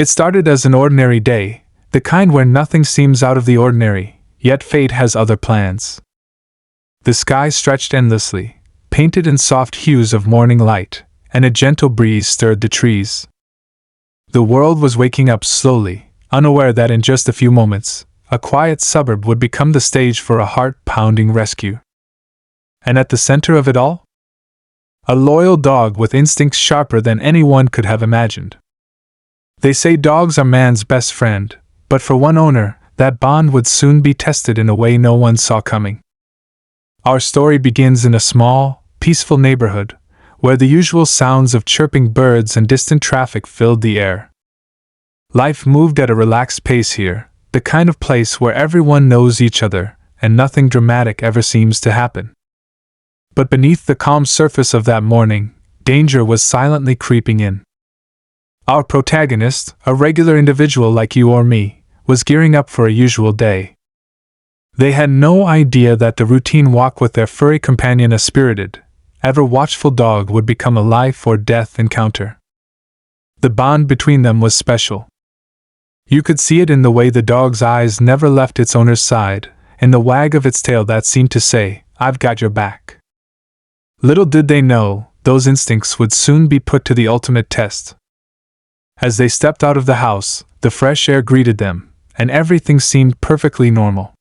It started as an ordinary day, the kind where nothing seems out of the ordinary, yet fate has other plans. The sky stretched endlessly, painted in soft hues of morning light, and a gentle breeze stirred the trees. The world was waking up slowly, unaware that in just a few moments, a quiet suburb would become the stage for a heart-pounding rescue. And at the center of it all? A loyal dog with instincts sharper than anyone could have imagined. They say dogs are man's best friend, but for one owner, that bond would soon be tested in a way no one saw coming. Our story begins in a small, peaceful neighborhood, where the usual sounds of chirping birds and distant traffic filled the air. Life moved at a relaxed pace here, the kind of place where everyone knows each other, and nothing dramatic ever seems to happen. But beneath the calm surface of that morning, danger was silently creeping in. Our protagonist, a regular individual like you or me, was gearing up for a usual day. They had no idea that the routine walk with their furry companion, a spirited, ever-watchful dog, would become a life-or-death encounter. The bond between them was special. You could see it in the way the dog's eyes never left its owner's side, in the wag of its tail that seemed to say, "I've got your back." Little did they know, those instincts would soon be put to the ultimate test. As they stepped out of the house, the fresh air greeted them, and everything seemed perfectly normal.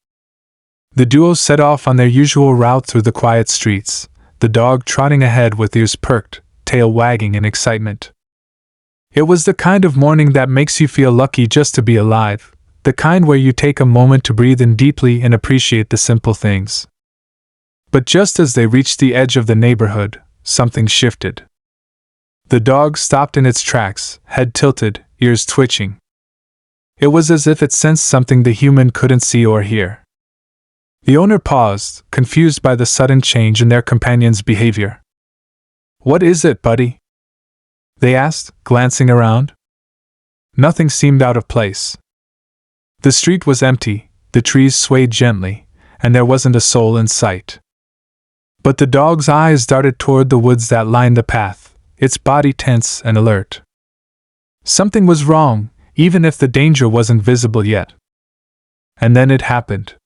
The duo set off on their usual route through the quiet streets, the dog trotting ahead with ears perked, tail wagging in excitement. It was the kind of morning that makes you feel lucky just to be alive, the kind where you take a moment to breathe in deeply and appreciate the simple things. But just as they reached the edge of the neighborhood, something shifted. The dog stopped in its tracks, head tilted, ears twitching. It was as if it sensed something the human couldn't see or hear. The owner paused, confused by the sudden change in their companion's behavior. "What is it, buddy?" they asked, glancing around. Nothing seemed out of place. The street was empty, the trees swayed gently, and there wasn't a soul in sight. But the dog's eyes darted toward the woods that lined the path, its body tense and alert. Something was wrong, even if the danger wasn't visible yet. And then it happened.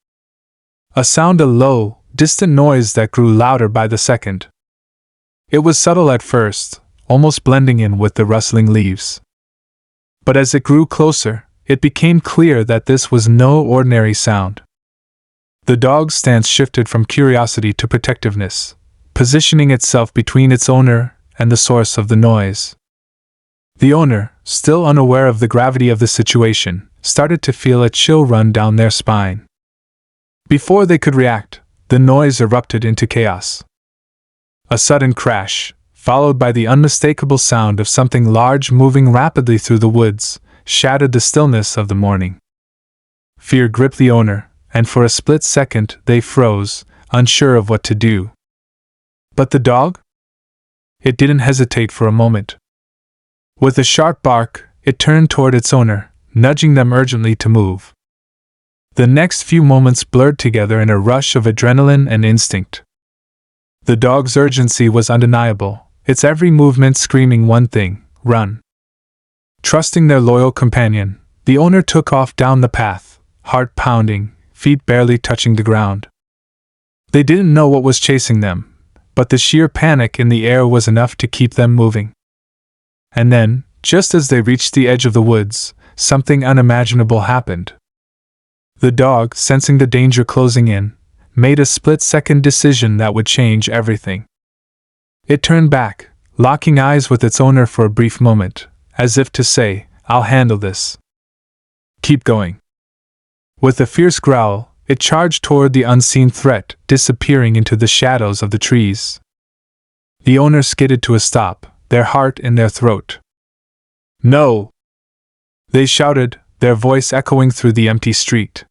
A sound, a low, distant noise that grew louder by the second. It was subtle at first, almost blending in with the rustling leaves. But as it grew closer, it became clear that this was no ordinary sound. The dog's stance shifted from curiosity to protectiveness, positioning itself between its owner and the source of the noise. The owner, still unaware of the gravity of the situation, started to feel a chill run down their spine. Before they could react, the noise erupted into chaos. A sudden crash, followed by the unmistakable sound of something large moving rapidly through the woods, shattered the stillness of the morning. Fear gripped the owner, and for a split second they froze, unsure of what to do. But the dog? It didn't hesitate for a moment. With a sharp bark, it turned toward its owner, nudging them urgently to move. The next few moments blurred together in a rush of adrenaline and instinct. The dog's urgency was undeniable, its every movement screaming one thing: run. Trusting their loyal companion, the owner took off down the path, heart pounding, feet barely touching the ground. They didn't know what was chasing them, but the sheer panic in the air was enough to keep them moving. And then, just as they reached the edge of the woods, something unimaginable happened. The dog, sensing the danger closing in, made a split-second decision that would change everything. It turned back, locking eyes with its owner for a brief moment, as if to say, "I'll handle this. Keep going." With a fierce growl, it charged toward the unseen threat, disappearing into the shadows of the trees. The owner skidded to a stop, their heart in their throat. "No!" they shouted, their voice echoing through the empty street.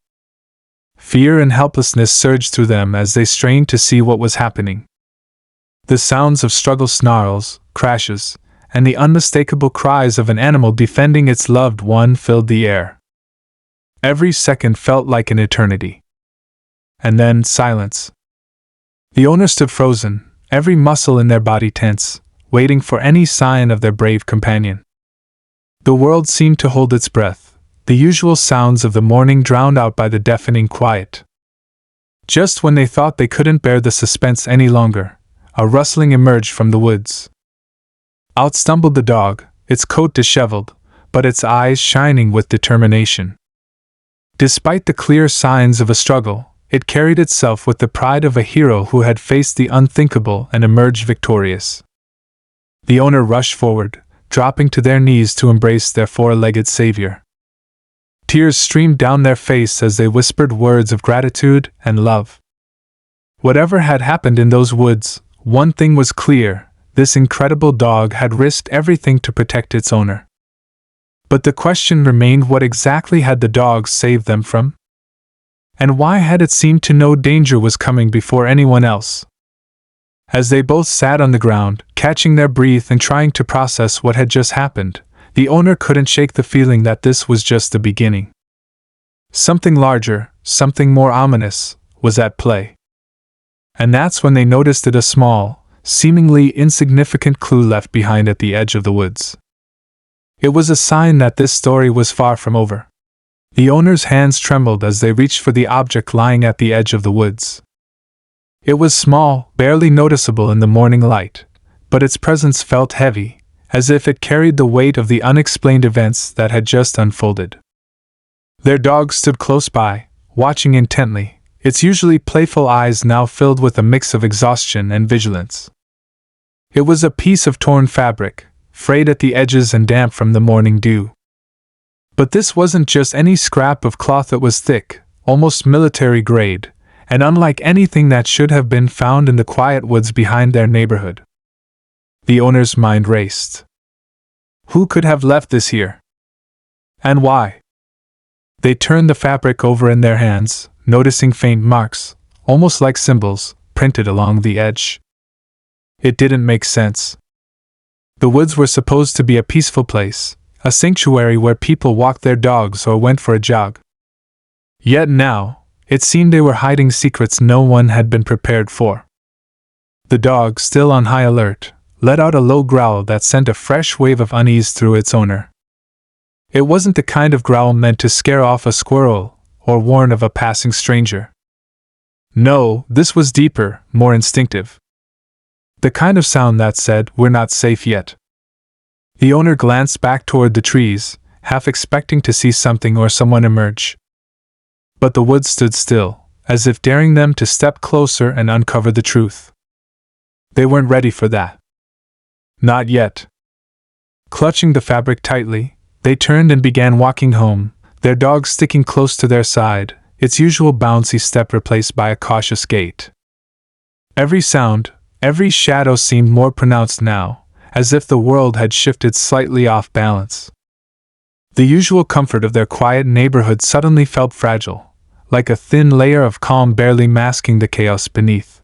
Fear and helplessness surged through them as they strained to see what was happening. The sounds of struggle, snarls, crashes, and the unmistakable cries of an animal defending its loved one filled the air. Every second felt like an eternity. And then silence. The owner stood frozen, every muscle in their body tense, waiting for any sign of their brave companion. The world seemed to hold its breath, the usual sounds of the morning drowned out by the deafening quiet. Just when they thought they couldn't bear the suspense any longer, a rustling emerged from the woods. Out stumbled the dog, its coat disheveled, but its eyes shining with determination. Despite the clear signs of a struggle, it carried itself with the pride of a hero who had faced the unthinkable and emerged victorious. The owner rushed forward, dropping to their knees to embrace their four-legged savior. Tears streamed down their face as they whispered words of gratitude and love. Whatever had happened in those woods, one thing was clear: this incredible dog had risked everything to protect its owner. But the question remained, what exactly had the dog saved them from? And why had it seemed to know danger was coming before anyone else? As they both sat on the ground, catching their breath and trying to process what had just happened, the owner couldn't shake the feeling that this was just the beginning. Something larger, something more ominous, was at play. And that's when they noticed a small, seemingly insignificant clue left behind at the edge of the woods. It was a sign that this story was far from over. The owner's hands trembled as they reached for the object lying at the edge of the woods. It was small, barely noticeable in the morning light, but its presence felt heavy, as if it carried the weight of the unexplained events that had just unfolded. Their dog stood close by, watching intently, its usually playful eyes now filled with a mix of exhaustion and vigilance. It was a piece of torn fabric, frayed at the edges and damp from the morning dew. But this wasn't just any scrap of cloth. It was thick, almost military grade, and unlike anything that should have been found in the quiet woods behind their neighborhood. The owner's mind raced. Who could have left this here? And why? They turned the fabric over in their hands, noticing faint marks, almost like symbols, printed along the edge. It didn't make sense. The woods were supposed to be a peaceful place, a sanctuary where people walked their dogs or went for a jog. Yet now, it seemed they were hiding secrets no one had been prepared for. The dog, still on high alert, let out a low growl that sent a fresh wave of unease through its owner. It wasn't the kind of growl meant to scare off a squirrel or warn of a passing stranger. No, this was deeper, more instinctive. The kind of sound that said, "We're not safe yet." The owner glanced back toward the trees, half expecting to see something or someone emerge. But the woods stood still, as if daring them to step closer and uncover the truth. They weren't ready for that. Not yet. Clutching the fabric tightly, they turned and began walking home, their dog sticking close to their side, its usual bouncy step replaced by a cautious gait. Every sound, every shadow seemed more pronounced now, as if the world had shifted slightly off balance. The usual comfort of their quiet neighborhood suddenly felt fragile, like a thin layer of calm barely masking the chaos beneath.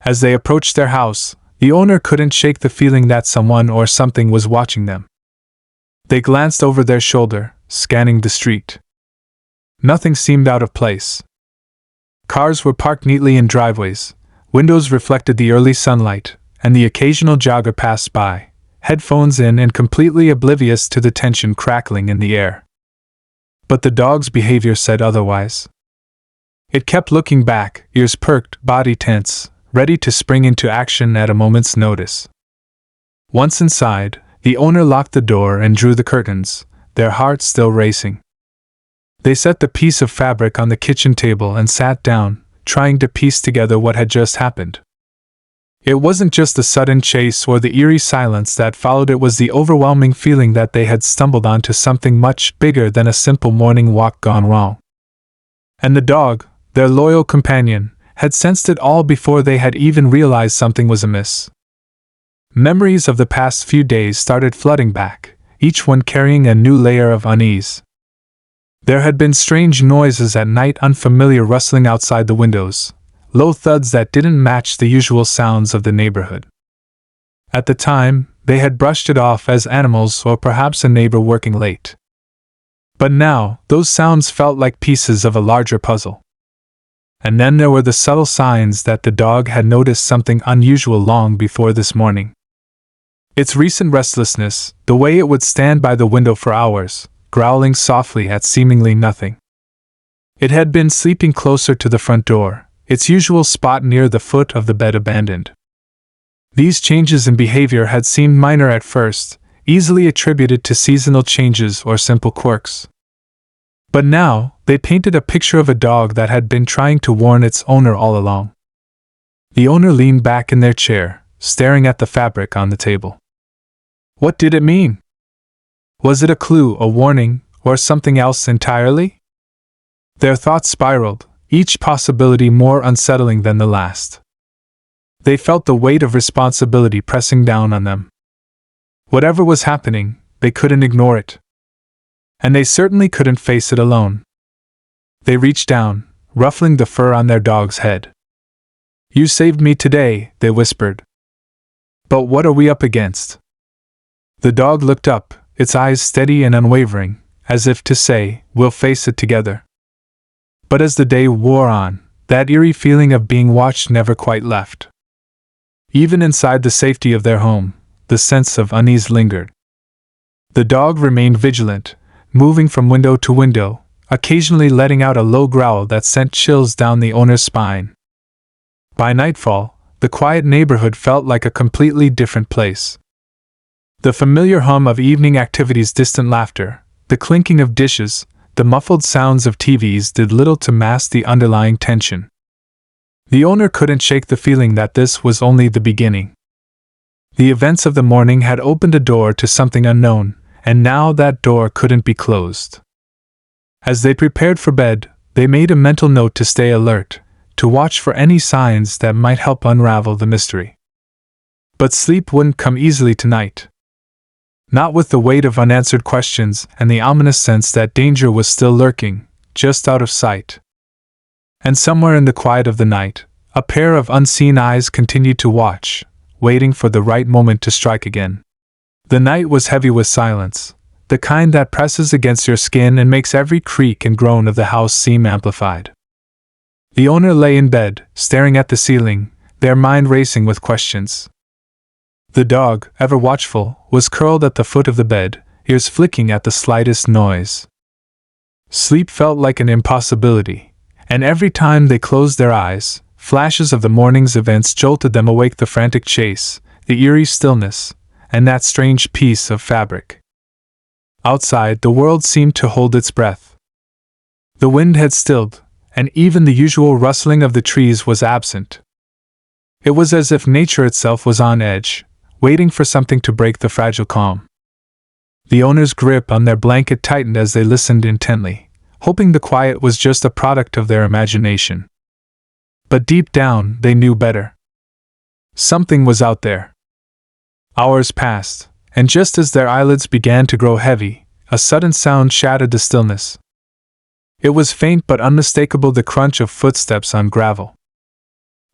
As they approached their house, the owner couldn't shake the feeling that someone or something was watching them. They glanced over their shoulder, scanning the street. Nothing seemed out of place. Cars were parked neatly in driveways, windows reflected the early sunlight, and the occasional jogger passed by, headphones in and completely oblivious to the tension crackling in the air. But the dog's behavior said otherwise. It kept looking back, ears perked, body tense, ready to spring into action at a moment's notice. Once inside, the owner locked the door and drew the curtains, their hearts still racing. They set the piece of fabric on the kitchen table and sat down, trying to piece together what had just happened. It wasn't just the sudden chase or the eerie silence that followed, it was the overwhelming feeling that they had stumbled onto something much bigger than a simple morning walk gone wrong. And the dog, their loyal companion, had sensed it all before they had even realized something was amiss. Memories of the past few days started flooding back, each one carrying a new layer of unease. There had been strange noises at night, unfamiliar rustling outside the windows, low thuds that didn't match the usual sounds of the neighborhood. At the time, they had brushed it off as animals or perhaps a neighbor working late. But now, those sounds felt like pieces of a larger puzzle. And then there were the subtle signs that the dog had noticed something unusual long before this morning. Its recent restlessness, the way it would stand by the window for hours, growling softly at seemingly nothing. It had been sleeping closer to the front door, its usual spot near the foot of the bed abandoned. These changes in behavior had seemed minor at first, easily attributed to seasonal changes or simple quirks. But now, they painted a picture of a dog that had been trying to warn its owner all along. The owner leaned back in their chair, staring at the fabric on the table. What did it mean? Was it a clue, a warning, or something else entirely? Their thoughts spiraled, each possibility more unsettling than the last. They felt the weight of responsibility pressing down on them. Whatever was happening, they couldn't ignore it. And they certainly couldn't face it alone. They reached down, ruffling the fur on their dog's head. "You saved me today," they whispered. "But what are we up against?" The dog looked up, its eyes steady and unwavering, as if to say, "We'll face it together." But as the day wore on, that eerie feeling of being watched never quite left. Even inside the safety of their home, the sense of unease lingered. The dog remained vigilant, moving from window to window, occasionally letting out a low growl that sent chills down the owner's spine. By nightfall, the quiet neighborhood felt like a completely different place. The familiar hum of evening activities, distant laughter, the clinking of dishes, the muffled sounds of TVs did little to mask the underlying tension. The owner couldn't shake the feeling that this was only the beginning. The events of the morning had opened a door to something unknown, and now that door couldn't be closed. As they prepared for bed, they made a mental note to stay alert, to watch for any signs that might help unravel the mystery. But sleep wouldn't come easily tonight. Not with the weight of unanswered questions and the ominous sense that danger was still lurking, just out of sight. And somewhere in the quiet of the night, a pair of unseen eyes continued to watch, waiting for the right moment to strike again. The night was heavy with silence, the kind that presses against your skin and makes every creak and groan of the house seem amplified. The owner lay in bed, staring at the ceiling, their mind racing with questions. The dog, ever watchful, was curled at the foot of the bed, ears flicking at the slightest noise. Sleep felt like an impossibility, and every time they closed their eyes, flashes of the morning's events jolted them awake: the frantic chase, the eerie stillness, and that strange piece of fabric. Outside, the world seemed to hold its breath. The wind had stilled, and even the usual rustling of the trees was absent. It was as if nature itself was on edge, waiting for something to break the fragile calm. The owner's grip on their blanket tightened as they listened intently, hoping the quiet was just a product of their imagination. But deep down, they knew better. Something was out there. Hours passed, and just as their eyelids began to grow heavy, a sudden sound shattered the stillness. It was faint but unmistakable: the crunch of footsteps on gravel.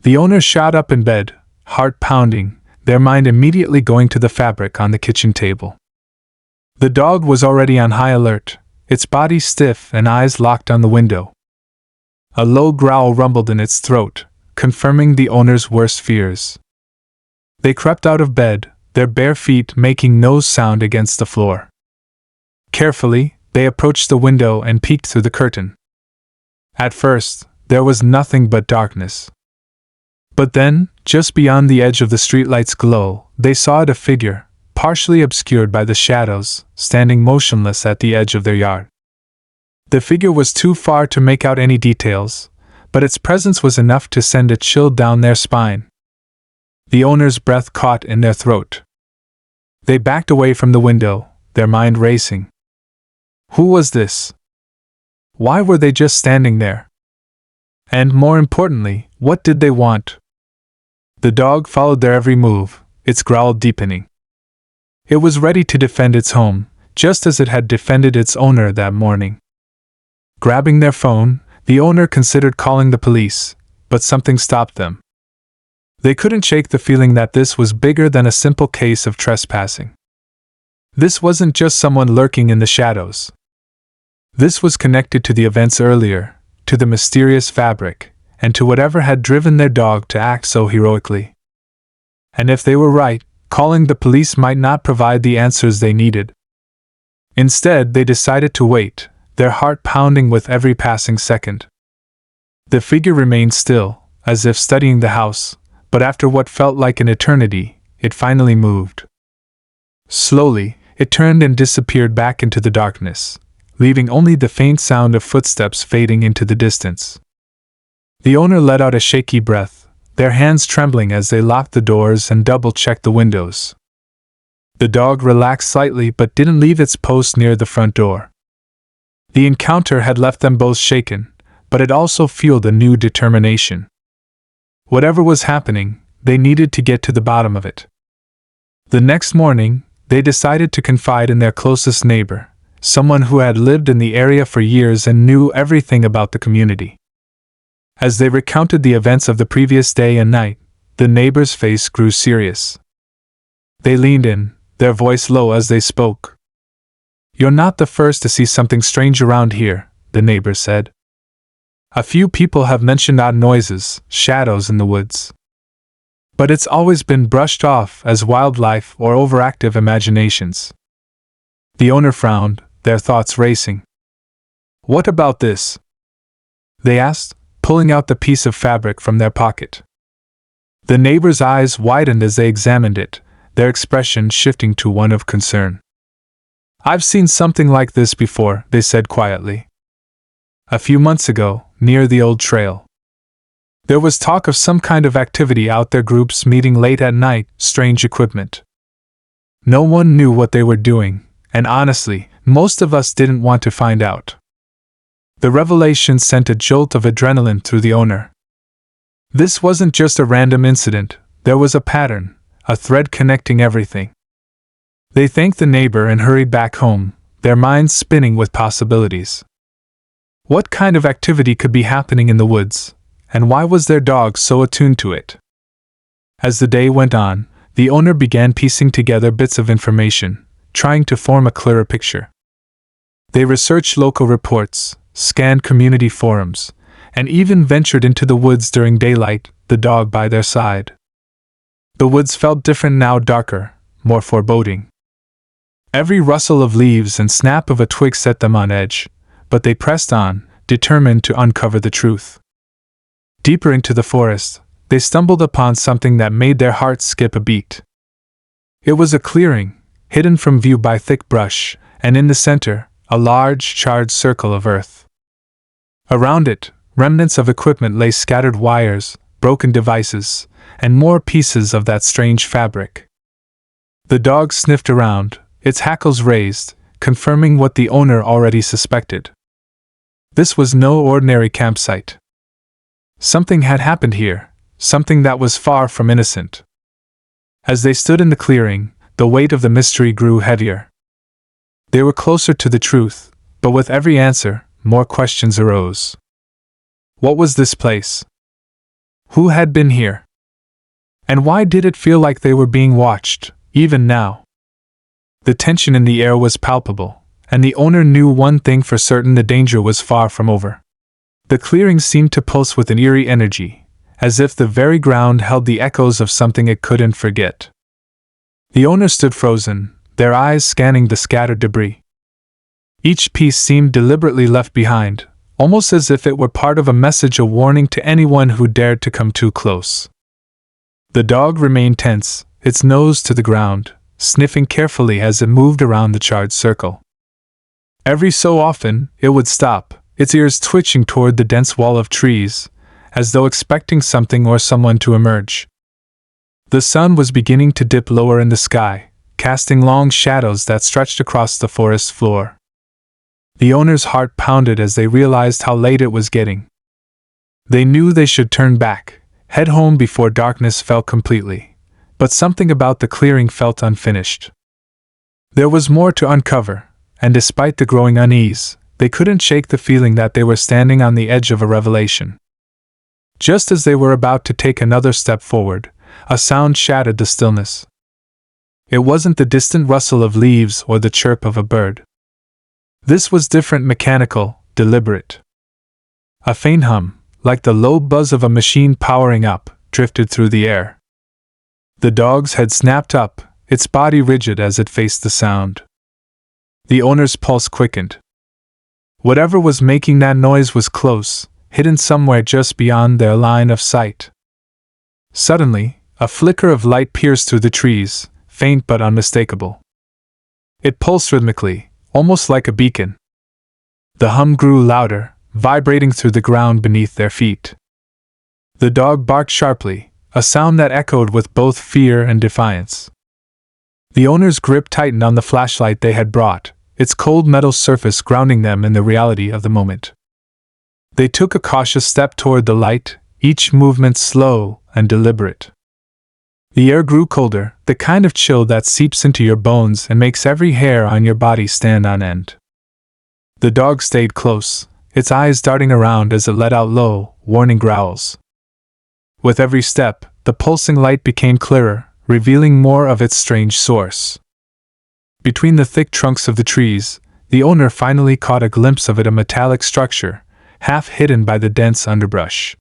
The owner shot up in bed, heart pounding, their mind immediately going to the fabric on the kitchen table. The dog was already on high alert, its body stiff and eyes locked on the window. A low growl rumbled in its throat, confirming the owner's worst fears. They crept out of bed, their bare feet making no sound against the floor. Carefully, they approached the window and peeked through the curtain. At first, there was nothing but darkness. But then, just beyond the edge of the streetlight's glow, they saw a figure, partially obscured by the shadows, standing motionless at the edge of their yard. The figure was too far to make out any details, but its presence was enough to send a chill down their spine. The owner's breath caught in their throat. They backed away from the window, their mind racing. Who was this? Why were they just standing there? And more importantly, what did they want? The dog followed their every move, its growl deepening. It was ready to defend its home, just as it had defended its owner that morning. Grabbing their phone, the owner considered calling the police, but something stopped them. They couldn't shake the feeling that this was bigger than a simple case of trespassing. This wasn't just someone lurking in the shadows. This was connected to the events earlier, to the mysterious fabric, and to whatever had driven their dog to act so heroically. And if they were right, Calling the police might not provide the answers they needed. Instead, they decided to wait, their heart pounding with every passing second. The figure remained still, as if studying the house, but after what felt like an eternity, it finally moved. Slowly, it turned and disappeared back into the darkness, leaving only the faint sound of footsteps fading into the distance. The owner let out a shaky breath, their hands trembling as they locked the doors and double-checked the windows. The dog relaxed slightly but didn't leave its post near the front door. The encounter had left them both shaken, but it also fueled a new determination. Whatever was happening, they needed to get to the bottom of it. The next morning, they decided to confide in their closest neighbor, someone who had lived in the area for years and knew everything about the community. As they recounted the events of the previous day and night, the neighbor's face grew serious. They leaned in, their voice low as they spoke. "You're not the first to see something strange around here," the neighbor said. "A few people have mentioned odd noises, shadows in the woods. But it's always been brushed off as wildlife or overactive imaginations." The owner frowned, their thoughts racing. "What about this?" they asked, pulling out the piece of fabric from their pocket. The neighbor's eyes widened as they examined it, their expression shifting to one of concern. "I've seen something like this before," they said quietly. "A few months ago, near the old trail. There was talk of some kind of activity out there, groups meeting late at night, strange equipment. No one knew what they were doing, and honestly, most of us didn't want to find out." The revelation sent a jolt of adrenaline through the owner. This wasn't just a random incident, there was a pattern, a thread connecting everything. They thanked the neighbor and hurried back home, their minds spinning with possibilities. What kind of activity could be happening in the woods, and why was their dog so attuned to it? As the day went on, the owner began piecing together bits of information, trying to form a clearer picture. They researched local reports, scanned community forums, and even ventured into the woods during daylight, the dog by their side. The woods felt different now, darker, more foreboding. Every rustle of leaves and snap of a twig set them on edge, but they pressed on, determined to uncover the truth. Deeper into the forest, they stumbled upon something that made their hearts skip a beat. It was a clearing, hidden from view by thick brush, and in the center, a large, charred circle of earth. Around it, remnants of equipment lay, scattered wires, broken devices, and more pieces of that strange fabric. The dog sniffed around, its hackles raised, confirming what the owner already suspected. This was no ordinary campsite. Something had happened here, something that was far from innocent. As they stood in the clearing, the weight of the mystery grew heavier. They were closer to the truth, but with every answer, more questions arose. What was this place? Who had been here? And why did it feel like they were being watched, even now? The tension in the air was palpable, and the owner knew one thing for certain: the danger was far from over. The clearing seemed to pulse with an eerie energy, as if the very ground held the echoes of something it couldn't forget. The owner stood frozen, their eyes scanning the scattered debris. Each piece seemed deliberately left behind, almost as if it were part of a message, a warning to anyone who dared to come too close. The dog remained tense, its nose to the ground, sniffing carefully as it moved around the charred circle. Every so often, it would stop, its ears twitching toward the dense wall of trees, as though expecting something or someone to emerge. The sun was beginning to dip lower in the sky, casting long shadows that stretched across the forest floor. The owner's heart pounded as they realized how late it was getting. They knew they should turn back, head home before darkness fell completely, but something about the clearing felt unfinished. There was more to uncover, and despite the growing unease, they couldn't shake the feeling that they were standing on the edge of a revelation. Just as they were about to take another step forward, a sound shattered the stillness. It wasn't the distant rustle of leaves or the chirp of a bird. This was different, mechanical, deliberate. A faint hum, like the low buzz of a machine powering up, drifted through the air. The dog's head snapped up, its body rigid as it faced the sound. The owner's pulse quickened. Whatever was making that noise was close, hidden somewhere just beyond their line of sight. Suddenly, a flicker of light pierced through the trees, faint but unmistakable. It pulsed rhythmically, almost like a beacon. The hum grew louder, vibrating through the ground beneath their feet. The dog barked sharply, a sound that echoed with both fear and defiance. The owner's grip tightened on the flashlight they had brought, its cold metal surface grounding them in the reality of the moment. They took a cautious step toward the light, each movement slow and deliberate. The air grew colder, the kind of chill that seeps into your bones and makes every hair on your body stand on end. The dog stayed close, its eyes darting around as it let out low, warning growls. With every step, the pulsing light became clearer, revealing more of its strange source. Between the thick trunks of the trees, the owner finally caught a glimpse of it, a metallic structure, half hidden by the dense underbrush.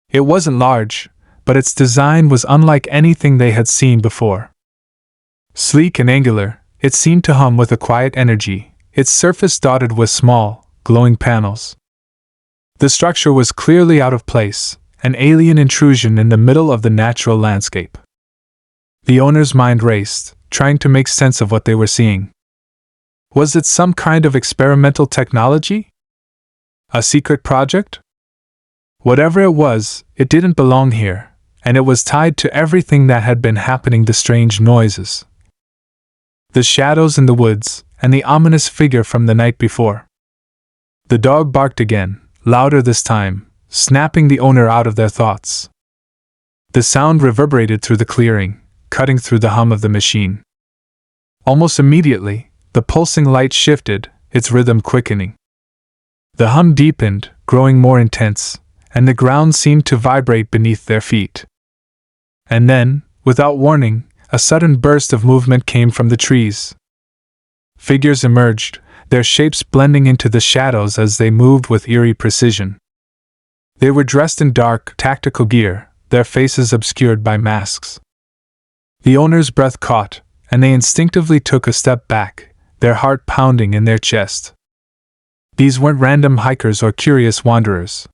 It wasn't large, but its design was unlike anything they had seen before. Sleek and angular, it seemed to hum with a quiet energy, its surface dotted with small, glowing panels. The structure was clearly out of place, an alien intrusion in the middle of the natural landscape. The owner's mind raced, trying to make sense of what they were seeing. Was it some kind of experimental technology? A secret project? Whatever it was, it didn't belong here, and it was tied to everything that had been happening: the strange noises, the shadows in the woods, and the ominous figure from the night before. The dog barked again, louder this time, snapping the owner out of their thoughts. The sound reverberated through the clearing, cutting through the hum of the machine. Almost immediately, the pulsing light shifted, its rhythm quickening. The hum deepened, growing more intense, and the ground seemed to vibrate beneath their feet. And then, without warning, a sudden burst of movement came from the trees. Figures emerged, their shapes blending into the shadows as they moved with eerie precision. They were dressed in dark, tactical gear, their faces obscured by masks. The owner's breath caught, and they instinctively took a step back, their heart pounding in their chest. These weren't random hikers or curious wanderers.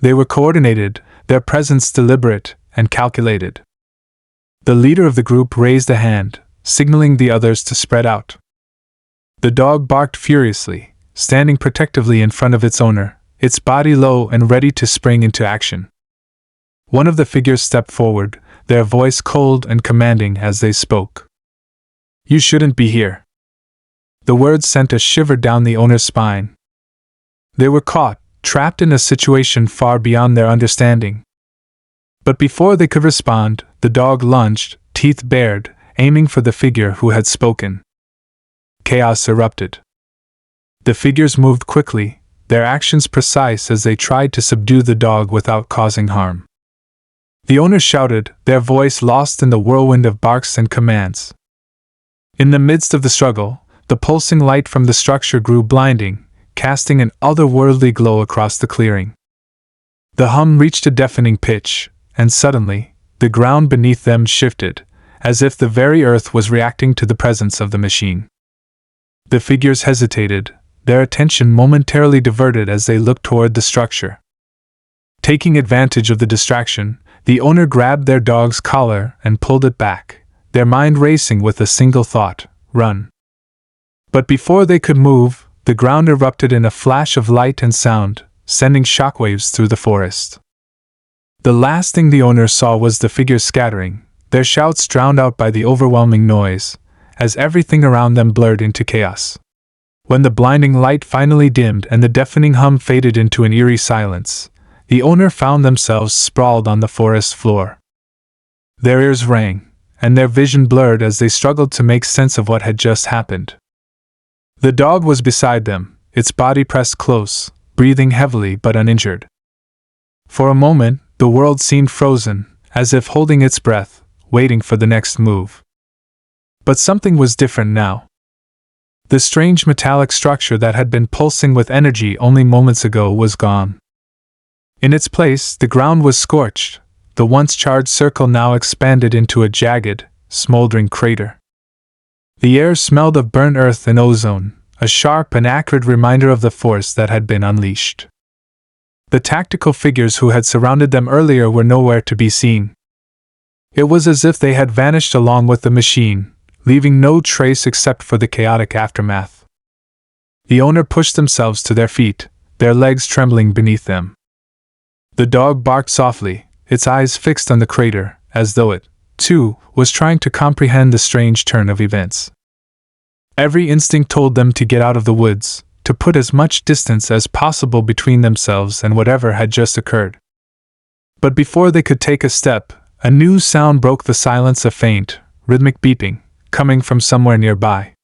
They were coordinated, their presence deliberate and calculated. The leader of the group raised a hand, signaling the others to spread out. The dog barked furiously, standing protectively in front of its owner, its body low and ready to spring into action. One of the figures stepped forward, their voice cold and commanding as they spoke. "You shouldn't be here." The words sent a shiver down the owner's spine. They were caught, trapped in a situation far beyond their understanding. But before they could respond, the dog lunged, teeth bared, aiming for the figure who had spoken. Chaos erupted. The figures moved quickly, their actions precise as they tried to subdue the dog without causing harm. The owner shouted, their voice lost in the whirlwind of barks and commands. In the midst of the struggle, the pulsing light from the structure grew blinding, casting an otherworldly glow across the clearing. The hum reached a deafening pitch, and suddenly, the ground beneath them shifted, as if the very earth was reacting to the presence of the machine. The figures hesitated, their attention momentarily diverted as they looked toward the structure. Taking advantage of the distraction, the owner grabbed their dog's collar and pulled it back, their mind racing with a single thought: run. But before they could move, the ground erupted in a flash of light and sound, sending shockwaves through the forest. The last thing the owner saw was the figures scattering, their shouts drowned out by the overwhelming noise, as everything around them blurred into chaos. When the blinding light finally dimmed and the deafening hum faded into an eerie silence, the owner found themselves sprawled on the forest floor. Their ears rang, and their vision blurred as they struggled to make sense of what had just happened. The dog was beside them, its body pressed close, breathing heavily but uninjured. For a moment, the world seemed frozen, as if holding its breath, waiting for the next move. But something was different now. The strange metallic structure that had been pulsing with energy only moments ago was gone. In its place, the ground was scorched, the once charred circle now expanded into a jagged, smoldering crater. The air smelled of burnt earth and ozone, a sharp and acrid reminder of the force that had been unleashed. The tactical figures who had surrounded them earlier were nowhere to be seen. It was as if they had vanished along with the machine, leaving no trace except for the chaotic aftermath. The owner pushed themselves to their feet, their legs trembling beneath them. The dog barked softly, its eyes fixed on the crater, as though it, too, was trying to comprehend the strange turn of events. Every instinct told them to get out of the woods, to put as much distance as possible between themselves and whatever had just occurred. But before they could take a step, a new sound broke the silence, a faint, rhythmic beeping, coming from somewhere nearby.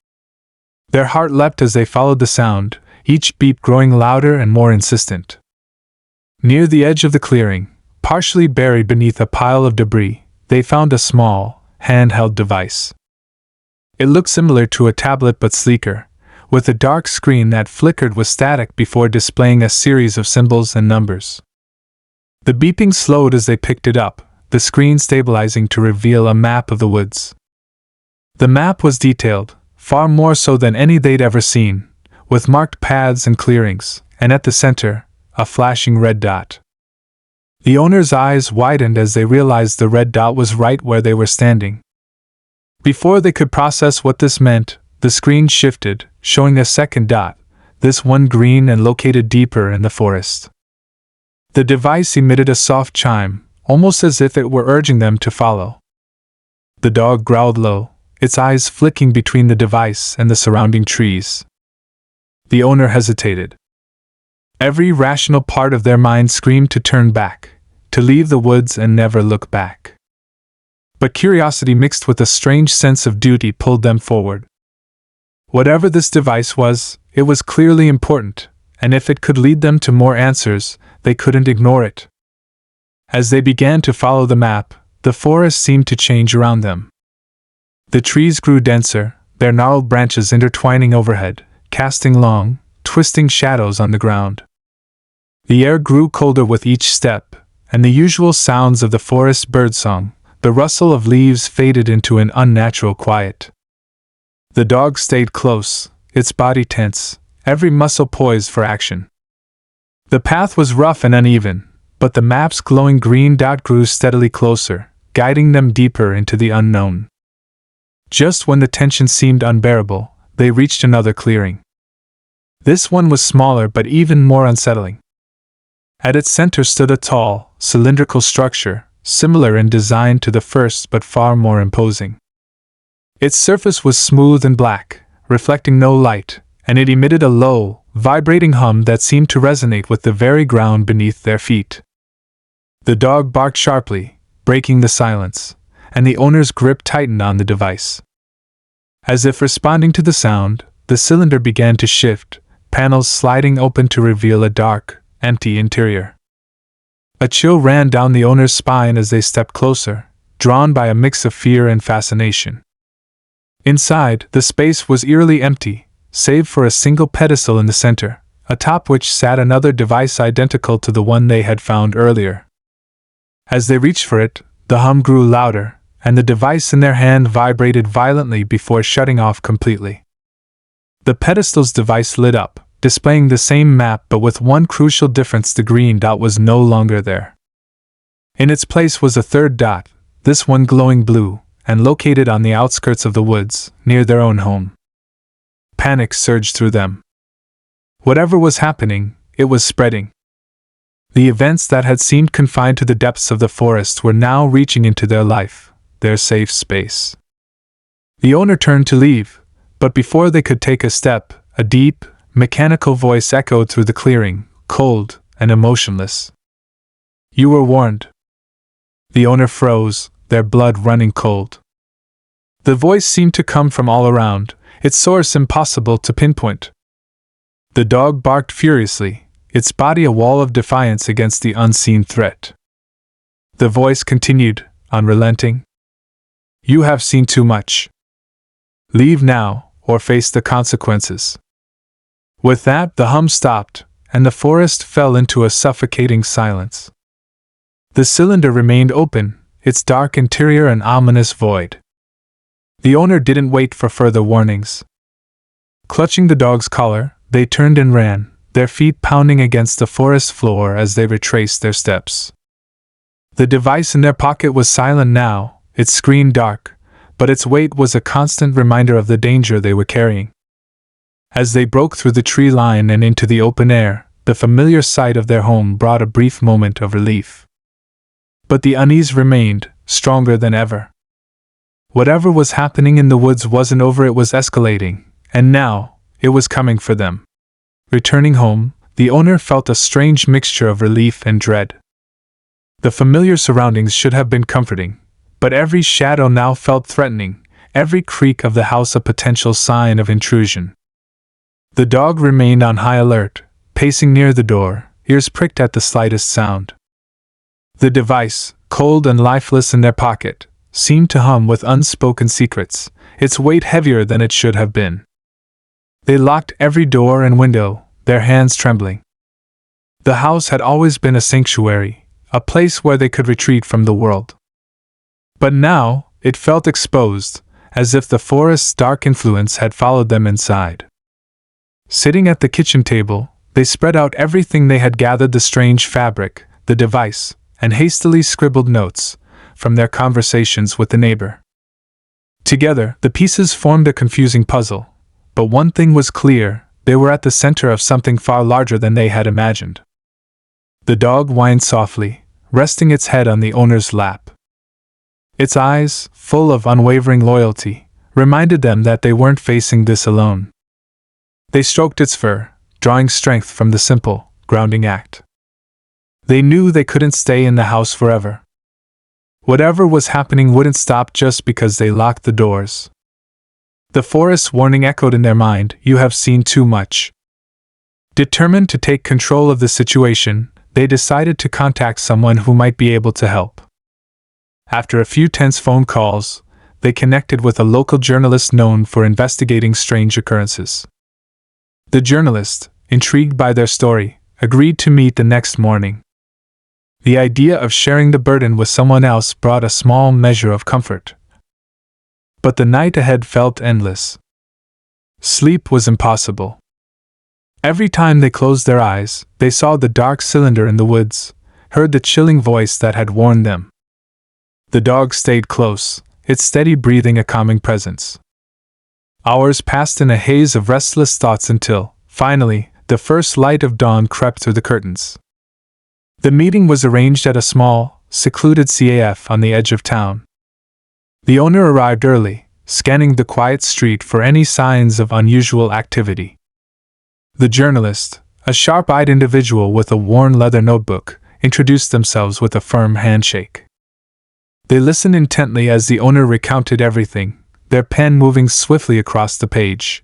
Their heart leapt as they followed the sound, each beep growing louder and more insistent. Near the edge of the clearing, partially buried beneath a pile of debris, they found a small, handheld device. It looked similar to a tablet but sleeker, with a dark screen that flickered with static before displaying a series of symbols and numbers. The beeping slowed as they picked it up, the screen stabilizing to reveal a map of the woods. The map was detailed, far more so than any they'd ever seen, with marked paths and clearings, and at the center, a flashing red dot. The owner's eyes widened as they realized the red dot was right where they were standing. Before they could process what this meant, the screen shifted, showing a second dot, this one green and located deeper in the forest. The device emitted a soft chime, almost as if it were urging them to follow. The dog growled low, its eyes flicking between the device and the surrounding trees. The owner hesitated. Every rational part of their mind screamed to turn back, to leave the woods and never look back. But curiosity mixed with a strange sense of duty pulled them forward. Whatever this device was, it was clearly important, and if it could lead them to more answers, they couldn't ignore it. As they began to follow the map, the forest seemed to change around them. The trees grew denser, their gnarled branches intertwining overhead, casting long, twisting shadows on the ground. The air grew colder with each step, and the usual sounds of the forest birdsong, the rustle of leaves, faded into an unnatural quiet. The dog stayed close, its body tense, every muscle poised for action. The path was rough and uneven, but the map's glowing green dot grew steadily closer, guiding them deeper into the unknown. Just when the tension seemed unbearable, they reached another clearing. This one was smaller but even more unsettling. At its center stood a tall, cylindrical structure, similar in design to the first but far more imposing. Its surface was smooth and black, reflecting no light, and it emitted a low, vibrating hum that seemed to resonate with the very ground beneath their feet. The dog barked sharply, breaking the silence, and the owner's grip tightened on the device. As if responding to the sound, the cylinder began to shift, panels sliding open to reveal a dark, empty interior. A chill ran down the owner's spine as they stepped closer, drawn by a mix of fear and fascination. Inside, the space was eerily empty, save for a single pedestal in the center, atop which sat another device identical to the one they had found earlier. As they reached for it, the hum grew louder, and the device in their hand vibrated violently before shutting off completely. The pedestal's device lit up, displaying the same map but with one crucial difference: the green dot was no longer there. In its place was a third dot, this one glowing blue, and located on the outskirts of the woods, near their own home. Panic surged through them. Whatever was happening, it was spreading. The events that had seemed confined to the depths of the forest were now reaching into their life, their safe space. The owner turned to leave, but before they could take a step, a deep, mechanical voice echoed through the clearing, cold and emotionless. "You were warned." The owner froze, their blood running cold. The voice seemed to come from all around, its source impossible to pinpoint. The dog barked furiously, its body a wall of defiance against the unseen threat. The voice continued, unrelenting. "You have seen too much. Leave now, or face the consequences." With that, the hum stopped, and the forest fell into a suffocating silence. The cylinder remained open, its dark interior an ominous void. The owner didn't wait for further warnings. Clutching the dog's collar, they turned and ran, their feet pounding against the forest floor as they retraced their steps. The device in their pocket was silent now, its screen dark, but its weight was a constant reminder of the danger they were carrying. As they broke through the tree line and into the open air, the familiar sight of their home brought a brief moment of relief. But the unease remained, stronger than ever. Whatever was happening in the woods wasn't over, it was escalating, and now, it was coming for them. Returning home, the owner felt a strange mixture of relief and dread. The familiar surroundings should have been comforting, but every shadow now felt threatening, every creak of the house a potential sign of intrusion. The dog remained on high alert, pacing near the door, ears pricked at the slightest sound. The device, cold and lifeless in their pocket, seemed to hum with unspoken secrets, its weight heavier than it should have been. They locked every door and window, their hands trembling. The house had always been a sanctuary, a place where they could retreat from the world. But now, it felt exposed, as if the forest's dark influence had followed them inside. Sitting at the kitchen table, they spread out everything they had gathered: the strange fabric, the device, and hastily scribbled notes from their conversations with the neighbor. Together, the pieces formed a confusing puzzle, but one thing was clear: they were at the center of something far larger than they had imagined. The dog whined softly, resting its head on the owner's lap. Its eyes, full of unwavering loyalty, reminded them that they weren't facing this alone. They stroked its fur, drawing strength from the simple, grounding act. They knew they couldn't stay in the house forever. Whatever was happening wouldn't stop just because they locked the doors. The forest's warning echoed in their mind: "You have seen too much." Determined to take control of the situation, they decided to contact someone who might be able to help. After a few tense phone calls, they connected with a local journalist known for investigating strange occurrences. The journalist, intrigued by their story, agreed to meet the next morning. The idea of sharing the burden with someone else brought a small measure of comfort. But the night ahead felt endless. Sleep was impossible. Every time they closed their eyes, they saw the dark cylinder in the woods, heard the chilling voice that had warned them. The dog stayed close, its steady breathing a calming presence. Hours passed in a haze of restless thoughts until, finally, the first light of dawn crept through the curtains. The meeting was arranged at a small, secluded CAF on the edge of town. The owner arrived early, scanning the quiet street for any signs of unusual activity. The journalist, a sharp-eyed individual with a worn leather notebook, introduced themselves with a firm handshake. They listened intently as the owner recounted everything, their pen moving swiftly across the page.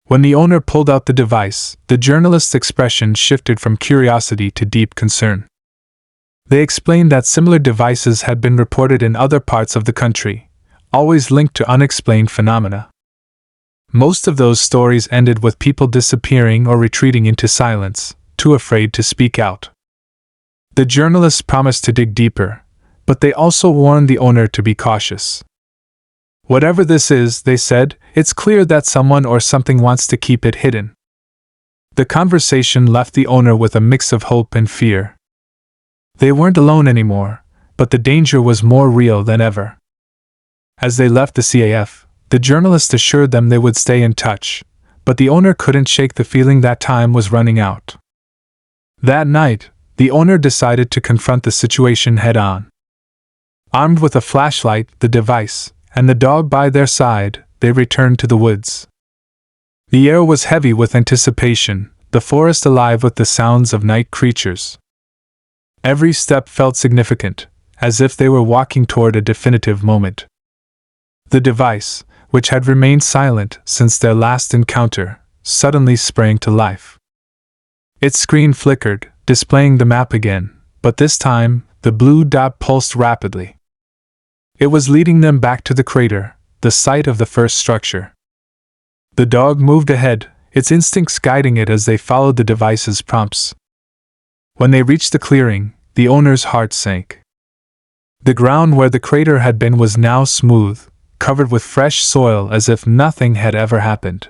When the owner pulled out the device, the journalist's expression shifted from curiosity to deep concern. They explained that similar devices had been reported in other parts of the country, always linked to unexplained phenomena. Most of those stories ended with people disappearing or retreating into silence, too afraid to speak out. The journalists promised to dig deeper, but they also warned the owner to be cautious. "Whatever this is," they said, "it's clear that someone or something wants to keep it hidden." The conversation left the owner with a mix of hope and fear. They weren't alone anymore, but the danger was more real than ever. As they left the CAF, the journalist assured them they would stay in touch, but the owner couldn't shake the feeling that time was running out. That night, the owner decided to confront the situation head-on. Armed with a flashlight, the device, and the dog by their side, they returned to the woods. The air was heavy with anticipation, the forest alive with the sounds of night creatures. Every step felt significant, as if they were walking toward a definitive moment. The device, which had remained silent since their last encounter, suddenly sprang to life. Its screen flickered, displaying the map again, but this time, the blue dot pulsed rapidly. It was leading them back to the crater, the site of the first structure. The dog moved ahead, its instincts guiding it as they followed the device's prompts. When they reached the clearing, the owner's heart sank. The ground where the crater had been was now smooth, covered with fresh soil as if nothing had ever happened.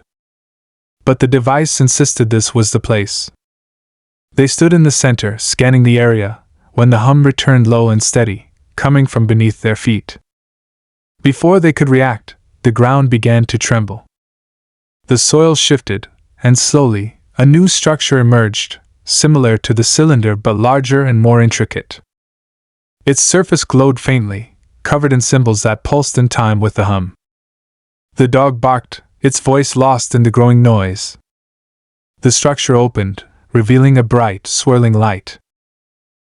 But the device insisted this was the place. They stood in the center, scanning the area, when the hum returned low and steady, coming from beneath their feet. Before they could react, the ground began to tremble. The soil shifted, and slowly, a new structure emerged, similar to the cylinder but larger and more intricate. Its surface glowed faintly, covered in symbols that pulsed in time with the hum. The dog barked, its voice lost in the growing noise. The structure opened, revealing a bright, swirling light.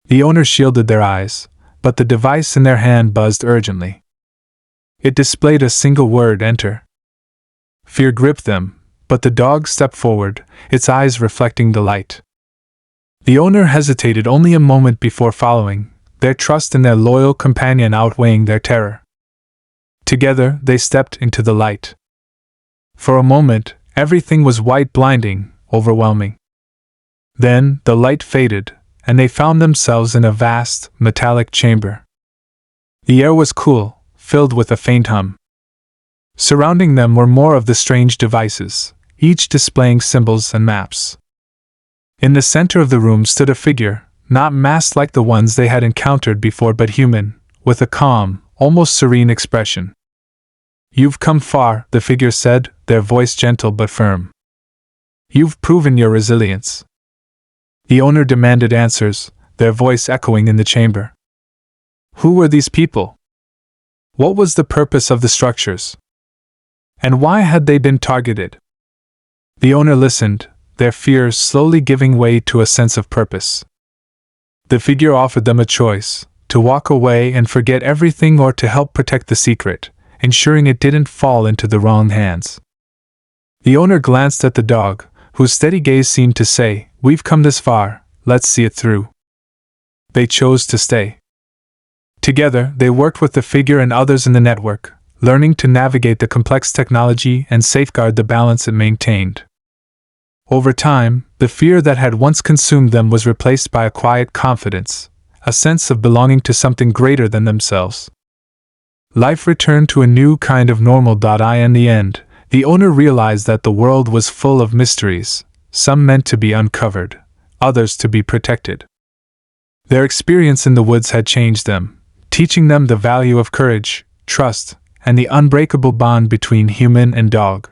The owner shielded their eyes, but the device in their hand buzzed urgently. It displayed a single word: enter. Fear gripped them, but the dog stepped forward, its eyes reflecting the light. The owner hesitated only a moment before following, their trust in their loyal companion outweighing their terror. Together, they stepped into the light. For a moment, everything was white, blinding, overwhelming. Then, the light faded, and they found themselves in a vast, metallic chamber. The air was cool, filled with a faint hum. Surrounding them were more of the strange devices, each displaying symbols and maps. In the center of the room stood a figure, not masked like the ones they had encountered before but human, with a calm, almost serene expression. "You've come far," the figure said, their voice gentle but firm. "You've proven your resilience." The owner demanded answers, their voice echoing in the chamber. Who were these people? What was the purpose of the structures? And why had they been targeted? The owner listened, their fears slowly giving way to a sense of purpose. The figure offered them a choice: to walk away and forget everything, or to help protect the secret, ensuring it didn't fall into the wrong hands. The owner glanced at the dog, whose steady gaze seemed to say, "We've come this far, let's see it through." They chose to stay. Together, they worked with the figure and others in the network, learning to navigate the complex technology and safeguard the balance it maintained. Over time, the fear that had once consumed them was replaced by a quiet confidence, a sense of belonging to something greater than themselves. Life returned to a new kind of normal. In the end, the owner realized that the world was full of mysteries, some meant to be uncovered, others to be protected. Their experience in the woods had changed them, teaching them the value of courage, trust, and the unbreakable bond between human and dog.